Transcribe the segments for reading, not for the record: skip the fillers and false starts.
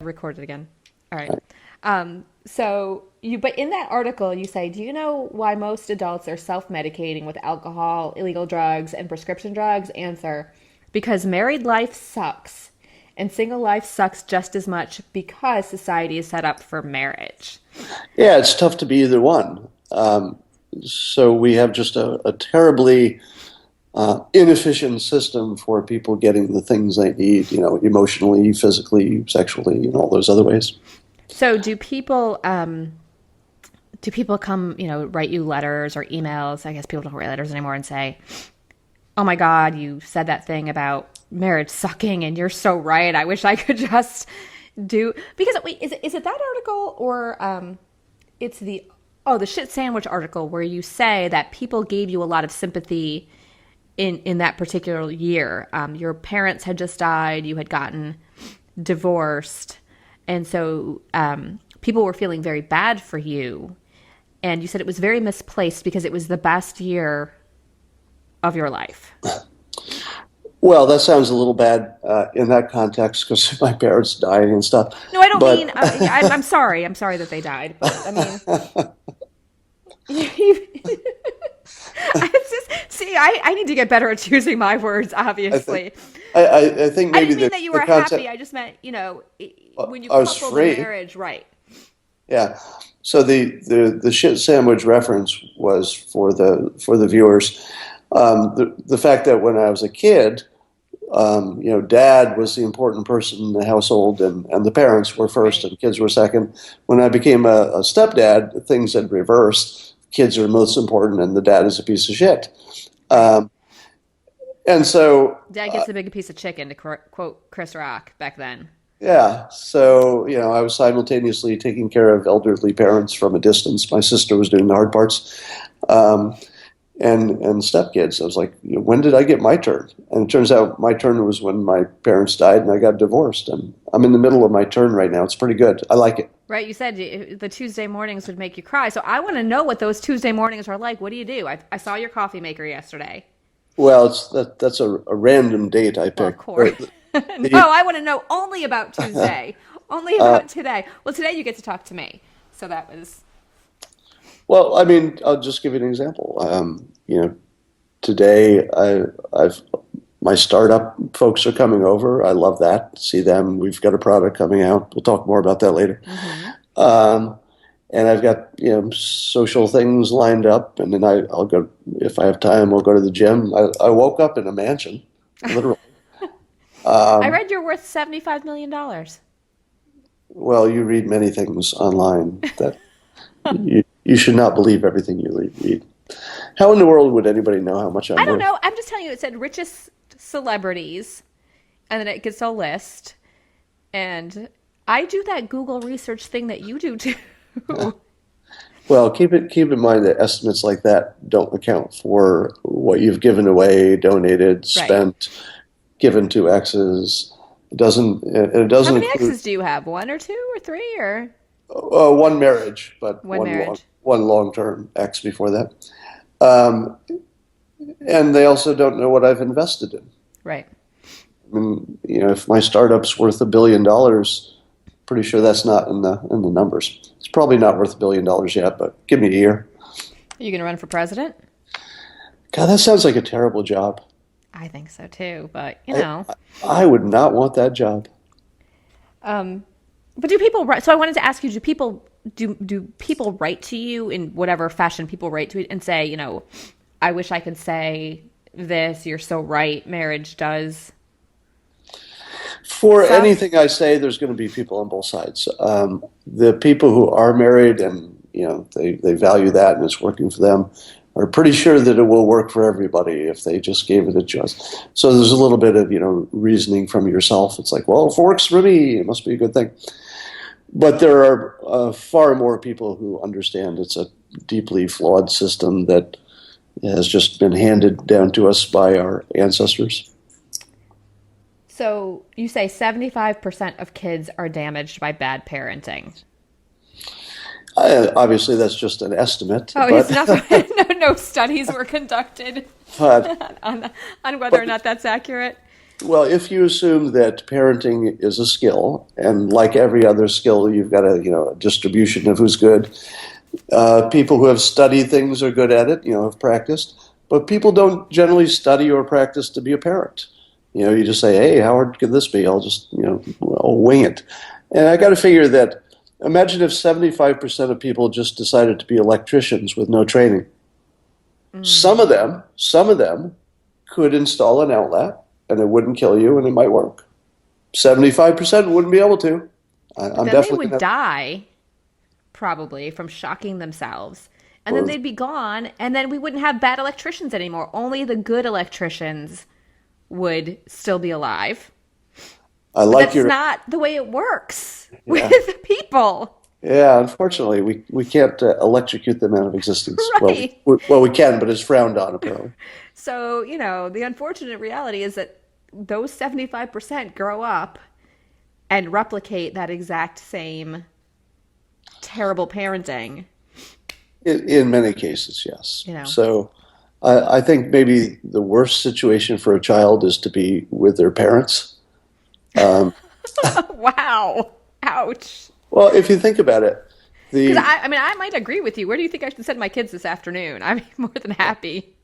Record it again. All right. But in that article, you say, do you know why most adults are self-medicating with alcohol, illegal drugs, and prescription drugs? Answer, because married life sucks, and single life sucks just as much because society is set up for marriage. Yeah, it's tough to be either one. So we have just a terribly inefficient system for people getting the things they need, emotionally, physically, sexually, and all those other ways. So do people come, write you letters or emails? I guess people don't write letters anymore and say, oh my God, you said that thing about marriage sucking and you're so right. I wish I could just do, because wait, is it that article or it's the shit sandwich article where you say that people gave you a lot of sympathy in that particular year. Your parents had just died, you had gotten divorced, and so people were feeling very bad for you. And you said it was very misplaced because it was the best year of your life. Well, that sounds a little bad in that context because my parents died and stuff. No, I don't But mean. I'm sorry. I'm sorry that they died. But I mean, I just see. I need to get better at choosing my words. I think Obviously, I think I maybe didn't mean that you the were happy. concept I just meant when you I was couple the free. marriage, right? Yeah. So the shit sandwich reference was for the viewers. The fact that when I was a kid, dad was the important person in the household, and the parents were first, Right. and kids were second. When I became a stepdad, things had reversed. Kids are most important, and the dad is a piece of shit. Right. Um, and so, Dad gets a big piece of chicken, to quote Chris Rock back then. yeah, so I was simultaneously taking care of elderly parents from a distance. My sister was doing the hard parts, um, and stepkids. I was like, when did I get my turn? And it turns out my turn was when my parents died and I got divorced. And I'm in the middle of my turn right now. It's pretty good. I like it. Right, you said the Tuesday mornings would make you cry. So I want to know what those Tuesday mornings are like. What do you do? I saw your coffee maker yesterday. Well, that's a random date I Well, of picked. course. No, The, I want to know only about Tuesday. Only uh, about today. Well, today you get to talk to me. So that was well, I mean, I'll just give you an example. Today I've my startup folks are coming over. I love that. See them. We've got a product coming out. We'll talk more about that later. mm-hmm. Um, and I've got social things lined up, and then I'll go if I have time. We'll go to the gym. I woke up in a mansion, literally. I Um, read you're worth $75 million. well, you read many things online that you should not believe everything you read. How in the world would anybody know how much I I'm don't worth? know. I'm just telling you, it said richest celebrities, and then it gets a list. And I do that Google research thing that you do too. Well, keep in mind that estimates like that don't account for what you've given away, donated, Right. spent, given to exes. It How doesn't many include exes do you have? One or two or three or one marriage, but one marriage? one long term ex before that. Um, and they also don't know what I've invested in. Right. I mean, if my startup's worth $1 billion, pretty sure that's not in the numbers. It's probably not worth $1 billion yet, but give me a year. Are you going to run for president? God, that sounds like a terrible job. I think so too, but I I would not want that job. um, but do people write? So I wanted to ask you: do people write to you in whatever fashion people write to you and say, I wish I could say this. You're so right. Marriage does For suck. anything I say, there's going to be people on both sides. The people who are married and they value that and it's working for them are pretty sure that it will work for everybody if they just gave it a chance. So there's a little bit of reasoning from yourself. It's like, well, if it works for me, it must be a good thing. But there are far more people who understand it's a deeply flawed system that has just been handed down to us by our ancestors. So you say 75% of kids are damaged by bad parenting. Obviously, that's just an estimate, Oh, it's but not. No studies were conducted but on on whether or but not that's accurate. Well, if you assume that parenting is a skill, and like every other skill, you've got a distribution of who's good. People who have studied things are good at it, have practiced. But people don't generally study or practice to be a parent. You just say, "Hey, how hard could this be?" I'll just, I'll wing it. And I got to figure that. Imagine if 75% of people just decided to be electricians with no training. Some of them could install an outlet and it wouldn't kill you and it might work. 75% wouldn't be able to. But I'm then they definitely would gonna. die probably from shocking themselves. And then Or they'd be gone, and then we wouldn't have bad electricians anymore. Only the good electricians would still be alive. I But like that's your. not the way it works Yeah, with people. yeah. Unfortunately, we can't electrocute them out of existence. Well, Right. we can, but it's frowned on apparently. So, the unfortunate reality is that those 75% grow up and replicate that exact same terrible parenting, In many cases, yes. you know. So I think maybe the worst situation for a child is to be with their parents. Um, Wow. Ouch. well, if you think about it, Because the I mean, I might agree with you. Where do you think I should send my kids this afternoon? I'm more than happy.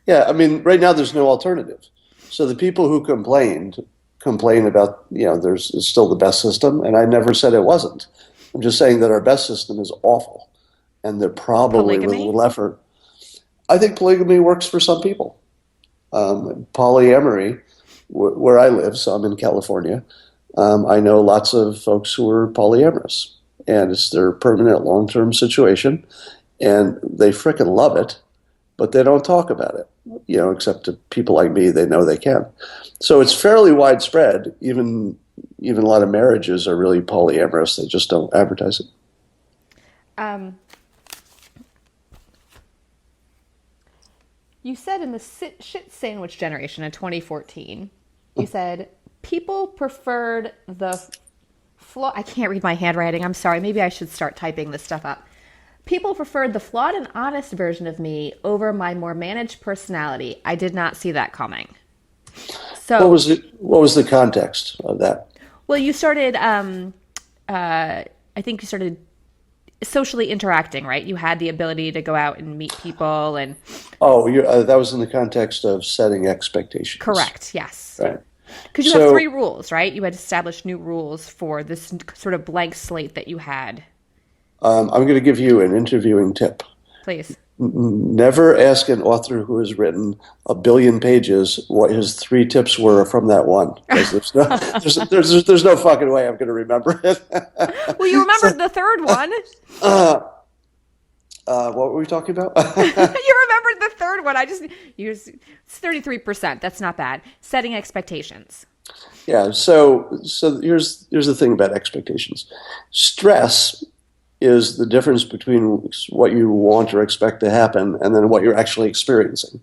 yeah, I mean, right now there's no alternative. So the people who complain about, there's it's still the best system, and I never said it wasn't. I'm just saying that our best system is awful, and that probably with a Polygamy? little effort, I think polygamy works for some people. Polyamory, where I live, so I'm in California. I know lots of folks who are polyamorous, and it's their permanent long-term situation, and they frickin' love it, but they don't talk about it, except to people like me, they know they can. So it's fairly widespread. Even a lot of marriages are really polyamorous. They just don't advertise it. Um, you said in the shit sandwich generation in 2014, you said people preferred the flaw. I can't read my handwriting. I'm sorry. Maybe I should start typing this stuff up. People preferred the flawed and honest version of me over my more managed personality. I did not see that coming. What So, was it? What was the context of that? well, you started, I think you started socially interacting, right? You had the ability to go out and meet people and Oh, that was in the context of setting expectations, correct, yes. right? Because you have So three rules, right? You had established new rules for this sort of blank slate that you had. I'm going to give you an interviewing tip. Please. Never ask an author who has written a billion pages what his three tips were from that one, because there's no fucking way I'm going to remember it. Well, you So, remembered the third one. uh, what were we talking about? You remembered the third one. I just use it's 33%. That's not bad. Setting expectations. Yeah. So here's the thing about expectations. Stress is the difference between what you want or expect to happen and then what you're actually experiencing.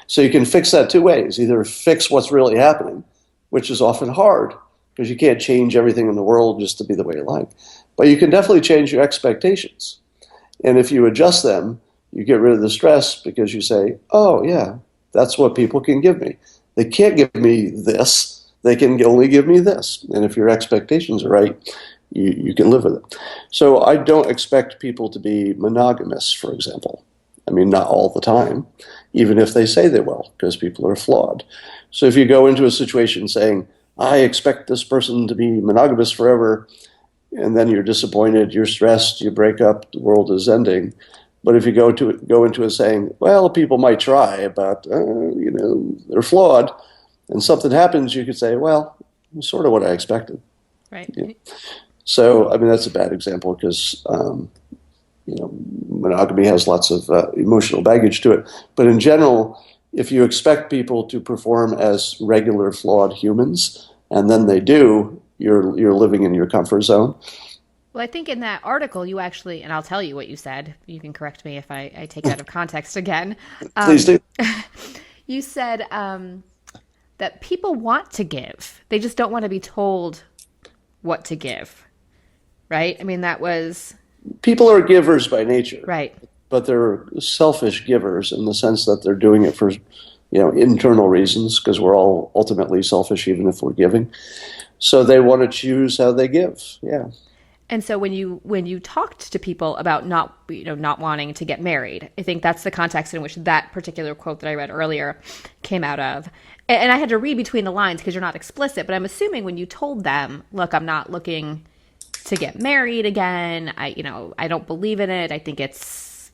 So you can fix that two ways. Either fix what's really happening, which is often hard because you can't change everything in the world just to be the way you like. But you can definitely change your expectations. And if you adjust them, you get rid of the stress because you say, oh, yeah, that's what people can give me. They can't give me this. They can only give me this. And if your expectations are right, you can live with it. So I don't expect people to be monogamous, for example. I mean, not all the time, even if they say they will, because people are flawed. So if you go into a situation saying, I expect this person to be monogamous forever, and then you're disappointed, you're stressed, you break up, the world is ending. But if you go into it saying, well, people might try, but they're flawed, and something happens, you could say, well, sort of what I expected. Yeah. Right. So, I mean, that's a bad example because monogamy has lots of emotional baggage to it. But in general, if you expect people to perform as regular flawed humans, and then they do, you're living in your comfort zone. Well, I think in that article, you actually, and I'll tell you what you said. You can correct me if I take it out of context again. Please Um, do. you said that people want to give, they just don't want to be told what to give, right? I mean, that was People are givers by nature, right. but they're selfish givers in the sense that they're doing it for internal reasons, because we're all ultimately selfish, even if we're giving. So they want to choose how they give. Yeah. And so when you talked to people about not wanting to get married, I think that's the context in which that particular quote that I read earlier came out of. And I had to read between the lines because you're not explicit, but I'm assuming when you told them, look, I'm not looking to get married again. I don't believe in it. I think it's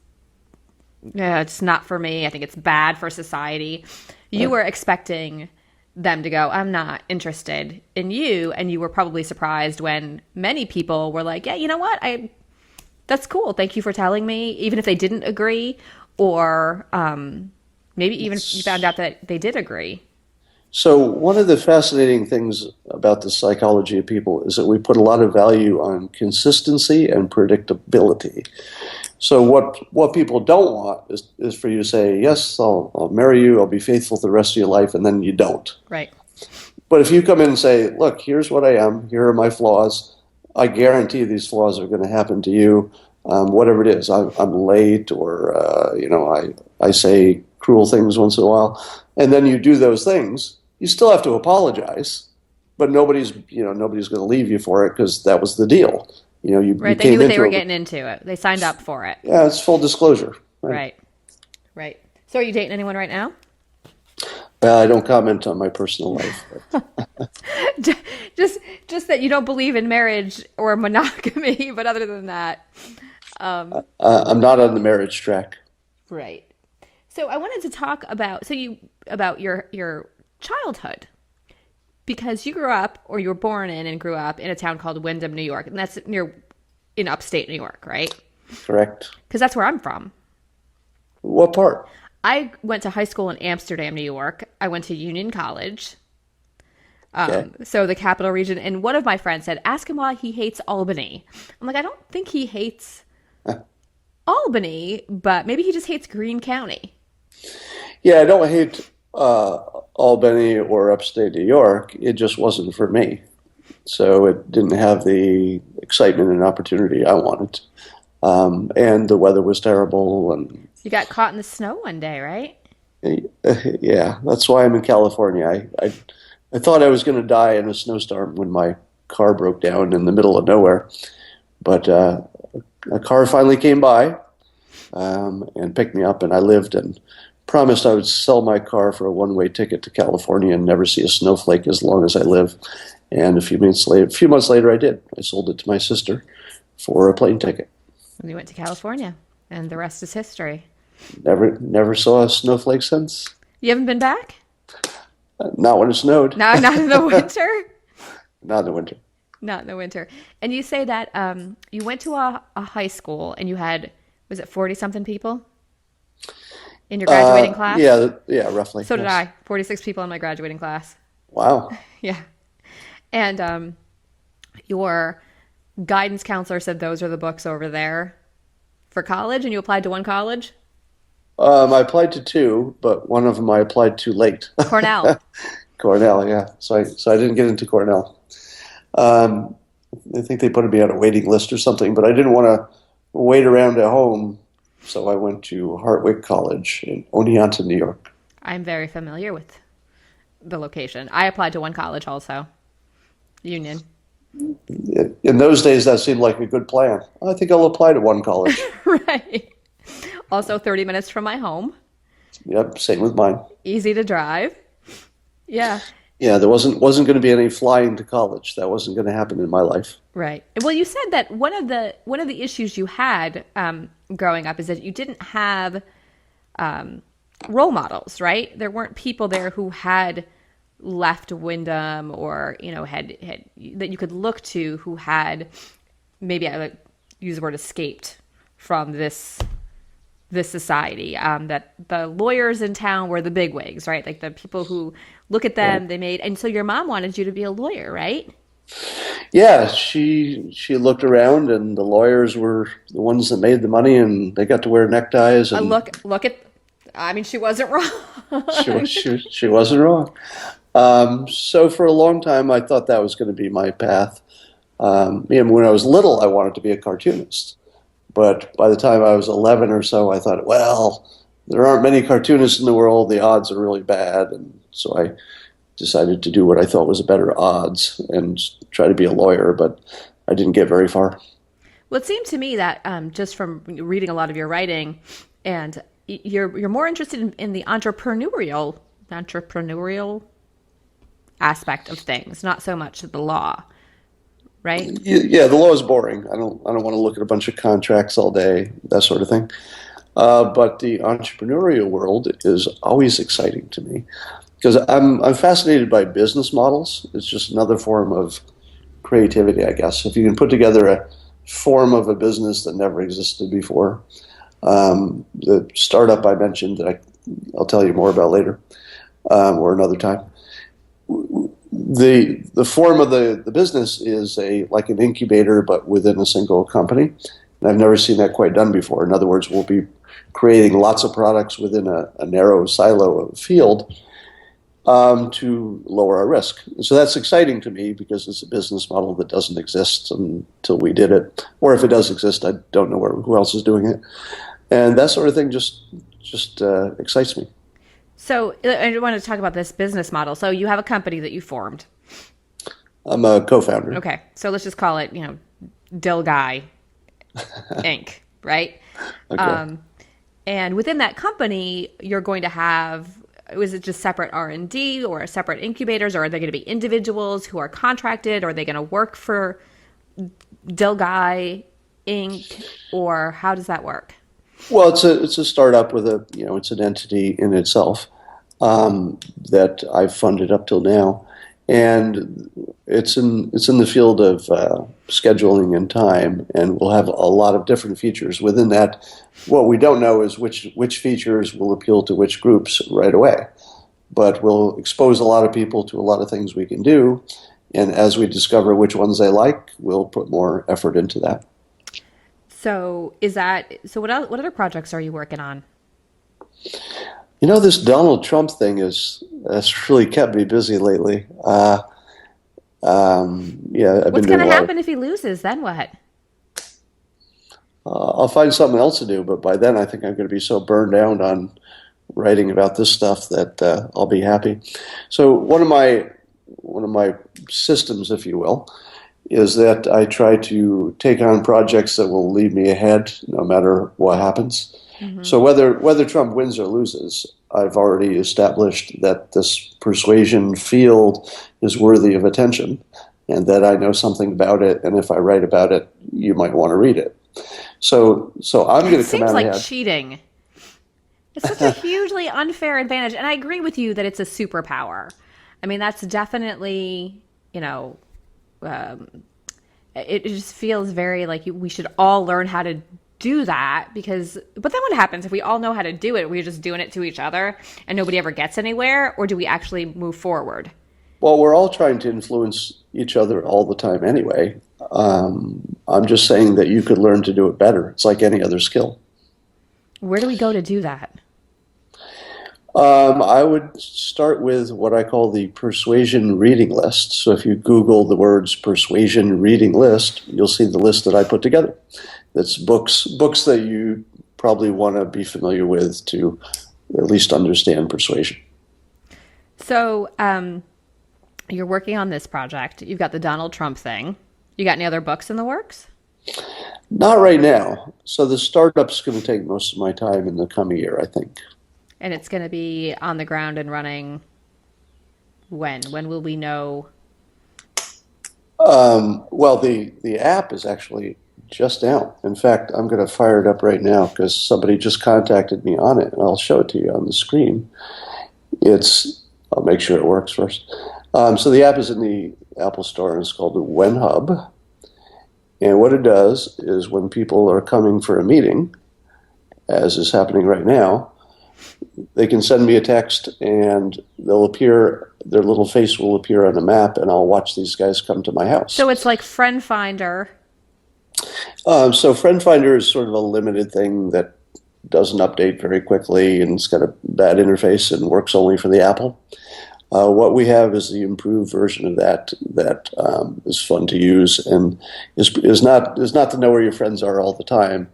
not for me. I think it's bad for society. You were expecting them to go, I'm not interested in you. And you were probably surprised when many people were like, yeah, you know what? That's cool. Thank you for telling me, even if they didn't agree, or maybe even you found out that they did agree. So one of the fascinating things about the psychology of people is that we put a lot of value on consistency and predictability. So what people don't want is for you to say, yes, I'll marry you, I'll be faithful the rest of your life, and then you don't. Right. But if you come in and say, look, here's what I am, here are my flaws, I guarantee these flaws are going to happen to you, whatever it is. I'm late, or I say cruel things once in a while, and then you do those things. You still have to apologize, but nobody's going to leave you for it, because that was the deal. You Right. They came knew what they into were it. getting into it. They signed up for it. Yeah, it's full disclosure. Right. Right. So are you dating anyone right now? I don't comment on my personal life. Just that you don't believe in marriage or monogamy, but other than that, I'm not on the marriage track. right. So I wanted to talk about your childhood, because you grew up, or you were born in and grew up in a town called Windham, New York, and that's in upstate New York, right? Correct. Because that's where I'm from. What part? I went to high school in Amsterdam, New York. I went to Union College, Okay. so the capital region. And one of my friends said, "Ask him why he hates Albany." I'm like, I don't think he hates Albany, but maybe he just hates Greene County. Yeah, I don't hate Albany or upstate New York. It just wasn't for me. So it didn't have the excitement and opportunity I wanted. And the weather was terrible. And You got caught in the snow one day, right? yeah, that's why I'm in California. I thought I was going to die in a snowstorm when my car broke down in the middle of nowhere. But a car finally came by and picked me up, and I lived and promised I would sell my car for a one-way ticket to California and never see a snowflake as long as I live. And a few months later, I did. I sold it to my sister for a plane ticket. And you went to California, and the rest is history. Never saw a snowflake since. You haven't been back? Not when it snowed. No, not in the winter. Not in the winter. Not in the winter. And you say that you went to a high school and you had, was it 40 something people in your graduating class? Yeah, roughly. So did Yes. I. 46 people in my graduating class. Wow. Yeah. And your guidance counselor said those are the books over there for college, and you applied to one college? I applied to two, but one of them I applied too late. Cornell. Cornell, yeah. So I didn't get into Cornell. Um, I think they put me on a waiting list or something, but I didn't want to wait around at home, so I went to Hartwick College in Oneonta, New York. I'm very familiar with the location. I applied to one college also, Union. In those days, that seemed like a good plan. I think I'll apply to one college. Right. Also 30 minutes from my home. Yep, same with mine. Easy to drive. Yeah. Yeah, there wasn't going to be any flying to college. That wasn't going to happen in my life. Right. Well, you said that one of the issues you had growing up is that you didn't have role models, right? There weren't people there who had left Wyndham, or had that you could look to, who had, maybe I would use the word, escaped from this society. That the lawyers in town were the bigwigs, right? Like the people who look at them, they made. And so your mom wanted you to be a lawyer, right? Yeah, she looked around, and the lawyers were the ones that made the money, and they got to wear neckties. And Look at. I mean, she wasn't wrong. she wasn't wrong. So for a long time, I thought that was going to be my path. When I was little, I wanted to be a cartoonist. But by the time I was 11 or so, I thought, well, there aren't many cartoonists in the world. The odds are really bad, and so I decided to do what I thought was a better odds and try to be a lawyer, but I didn't get very far. Well, it seemed to me that just from reading a lot of your writing, and you're more interested in the entrepreneurial aspect of things, not so much the law, right? Yeah, the law is boring. I don't want to look at a bunch of contracts all day, that sort of thing. But the entrepreneurial world is always exciting to me because I'm fascinated by business models. It's just another form of creativity, I guess. If you can put together a form of a business that never existed before, the startup I mentioned that I'll tell you more about later or another time. The form of the business is like an incubator, but within a single company. And I've never seen that quite done before. In other words, we'll be creating lots of products within a narrow silo of field to lower our risk. So that's exciting to me because it's a business model that doesn't exist until we did it. Or if it does exist, I don't know who else is doing it. And that sort of thing just excites me. So I want to talk about this business model. So you have a company that you formed. I'm a co-founder. Okay. So let's just call it, Dill Guy Inc., right? Okay. And within that company, you're going to have, is it just separate R&D or separate incubators, or are they going to be individuals who are contracted, or are they going to work for Dill Guy Inc., or how does that work? Well, it's a startup with it's an entity in itself that I've funded up till now, and it's in the field of scheduling and time, and we'll have a lot of different features within that. What we don't know is which features will appeal to which groups right away, but we'll expose a lot of people to a lot of things we can do, and as we discover which ones they like, we'll put more effort into that. So what other projects are you working on? This Donald Trump thing has really kept me busy lately. Yeah, I've been What's doing going to a lot happen if he loses? Then what? I'll find something else to do, but by then I think I'm going to be so burned out on writing about this stuff that I'll be happy. So one of my systems, if you will, is that I try to take on projects that will leave me ahead no matter what happens. Mm-hmm. So whether Trump wins or loses, I've already established that this persuasion field is worthy of attention and that I know something about it, and if I write about it, you might want to read it. So I'm going to come out ahead. It seems like cheating. It's such a hugely unfair advantage, and I agree with you that it's a superpower. I mean, that's definitely, it just feels very like we should all learn how to do that but then what happens if we all know how to do it? We're just doing it to each other and nobody ever gets anywhere, or do we actually move forward? Well, we're all trying to influence each other all the time anyway. I'm just saying that you could learn to do it better. It's like any other skill. Where do we go to do that? I would start with what I call the persuasion reading list. So if you Google the words persuasion reading list, you'll see the list that I put together. That's books that you probably want to be familiar with to at least understand persuasion. So you're working on this project. You've got the Donald Trump thing. You got any other books in the works? Not right now. So the startup's going to take most of my time in the coming year, I think. And it's going to be on the ground and running when? When will we know? Well, the app is actually just out. In fact, I'm going to fire it up right now because somebody just contacted me on it, and I'll show it to you on the screen. I'll make sure it works first. So the app is in the Apple Store, and it's called the WenHub. And what it does is when people are coming for a meeting, as is happening right now, they can send me a text and their little face will appear on a map, and I'll watch these guys come to my house. So it's like Friend Finder. So Friend Finder is sort of a limited thing that doesn't update very quickly, and it's got a bad interface and works only for the Apple. What we have is the improved version of that is fun to use and is not to know where your friends are all the time,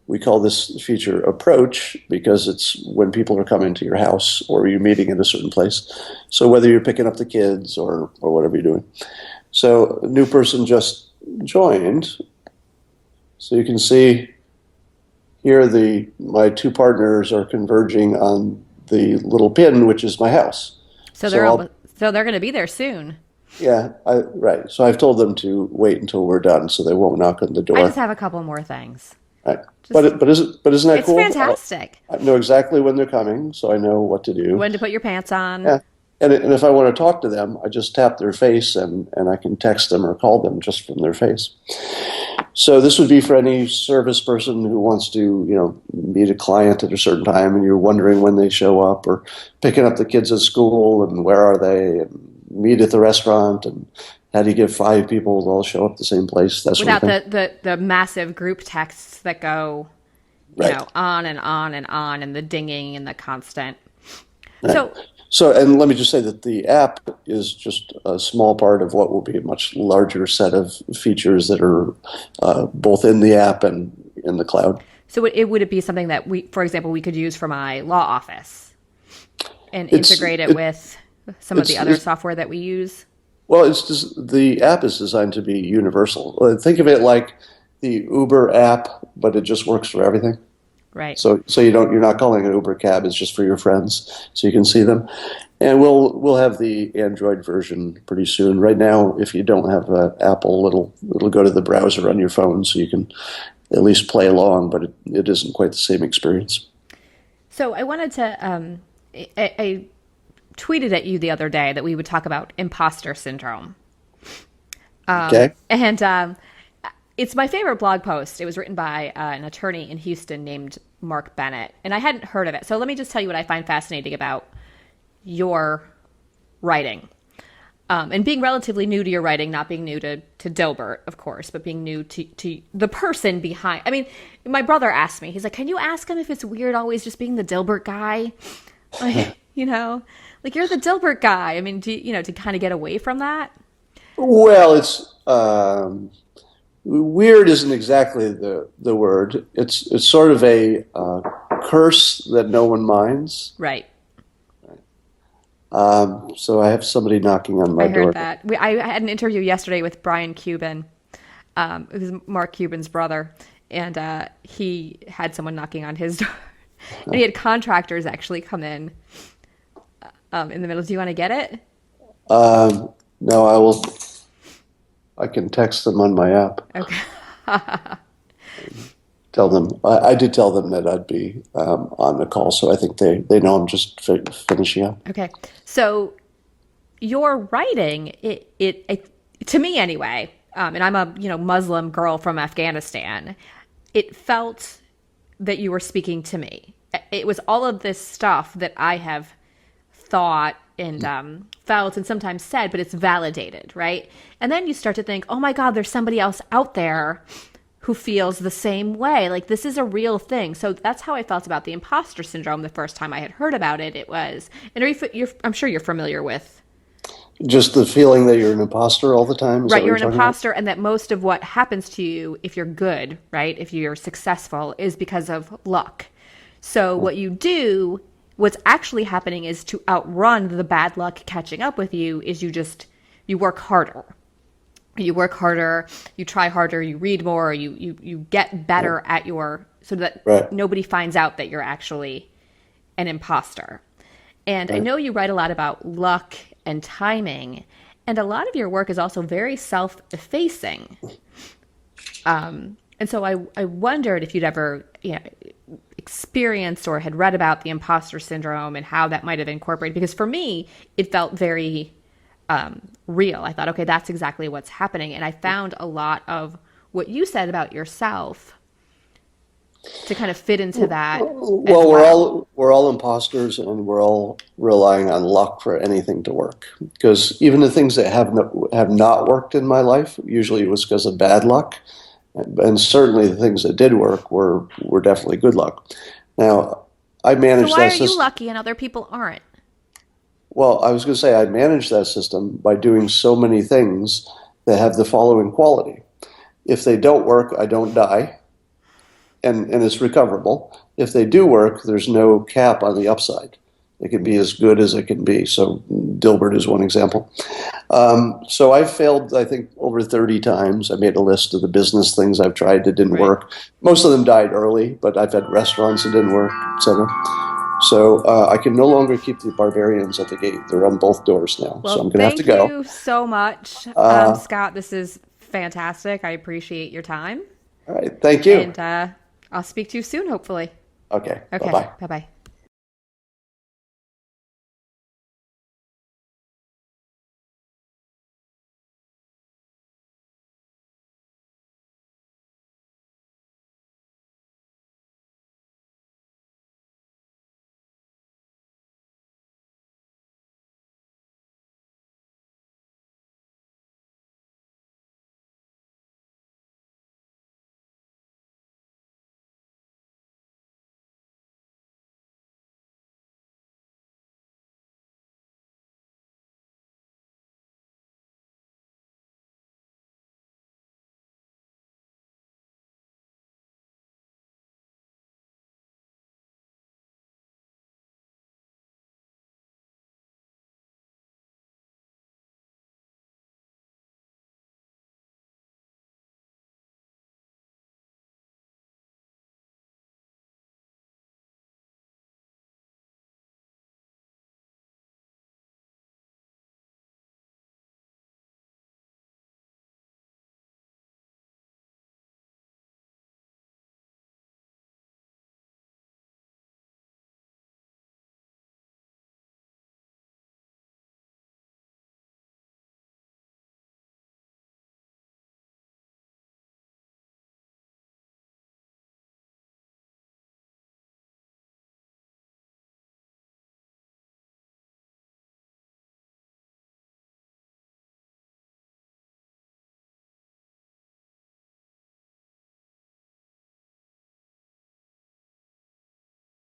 we call this feature approach because it's when people are coming to your house or you're meeting in a certain place. So whether you're picking up the kids or whatever you're doing. So a new person just joined. So you can see here my two partners are converging on the little pin, which is my house. So they're going to be there soon. Yeah, right. So I've told them to wait until we're done, so they won't knock on the door. I just have a couple more things. Right. But isn't that cool? It's fantastic. I know exactly when they're coming, so I know what to do. When to put your pants on. Yeah. And if I want to talk to them, I just tap their face and I can text them or call them just from their face. So this would be for any service person who wants to, meet a client at a certain time and you're wondering when they show up, or picking up the kids at school and where are they, and meet at the restaurant, and how do you get 5 people to all show up at the same place? That sort of thing. Without the massive group texts that go, Right. on and on and on, and the dinging and the constant. Right. So, and let me just say that the app is just a small part of what will be a much larger set of features that are both in the app and in the cloud. So would it be something that for example, we could use for my law office and integrate it with some of the other software that we use? Well, the app is designed to be universal. Think of it like the Uber app, but it just works for everything. Right. So you're not calling an Uber cab, it's just for your friends, so you can see them. And we'll have the Android version pretty soon. Right now, if you don't have Apple, it'll go to the browser on your phone, so you can at least play along, but it isn't quite the same experience. So I wanted to I tweeted at you the other day that we would talk about imposter syndrome. Okay. And it's my favorite blog post. It was written by an attorney in Houston named Mark Bennett, and I hadn't heard of it. So let me just tell you what I find fascinating about your writing. And being relatively new to your writing, not being new to Dilbert, of course, but being new to the person behind. I mean, my brother asked me, he's like, can you ask him if it's weird always just being the Dilbert guy? Like, like you're the Dilbert guy. I mean, to kind of get away from that? Well, it's weird isn't exactly the word. It's sort of a curse that no one minds. Right. So I have somebody knocking on my door. I heard that. I had an interview yesterday with Brian Cuban, who's Mark Cuban's brother, and he had someone knocking on his door. And he had contractors actually come in the middle. Do you want to get it? No, I can text them on my app. Okay. Tell them. I did tell them that I'd be on the call, so I think they know I'm just finishing up. Okay. So your writing, it to me anyway, and I'm a Muslim girl from Afghanistan, it felt that you were speaking to me. It was all of this stuff that I have thought and felt and sometimes said, but it's validated, right? And then you start to think, oh my God, there's somebody else out there who feels the same way. Like, this is a real thing. So that's how I felt about the imposter syndrome the first time I had heard about it. It was, and I'm sure you're familiar with. Just the feeling that you're an imposter all the time? Right, you're an imposter, and that most of what happens to you, if you're good, right, if you're successful, is because of luck. So what you do, what's actually happening is to outrun the bad luck catching up with you, is you work harder. You work harder, you try harder, you read more, you get better at so that nobody finds out that you're actually an imposter. And I know you write a lot about luck and timing, and a lot of your work is also very self-effacing. And so I wondered if you'd ever experienced or had read about the imposter syndrome and how that might have incorporated, because for me, it felt very real. I thought, okay, that's exactly what's happening. And I found a lot of what you said about yourself to kind of fit into that. Well, we're all imposters, and we're all relying on luck for anything to work. Because even the things that have not worked in my life, usually it was because of bad luck. And certainly the things that did work were definitely good luck. Now, I managed that system. So why are you lucky and other people aren't? Well, I was going to say I manage that system by doing so many things that have the following quality. If they don't work, I don't die. and it's recoverable. If they do work, there's no cap on the upside. It can be as good as it can be. So Dilbert is one example. So I've failed, I think, over 30 times. I made a list of the business things I've tried that didn't work. Most of them died early, but I've had restaurants that didn't work, etc. So I can no longer keep the barbarians at the gate. They're on both doors now. Well, So I'm going to have to thank go. you so much, Scott. This is fantastic. I appreciate your time. All right. Thank you. And I'll speak to you soon, hopefully. Okay. Okay. Bye-bye. Bye bye.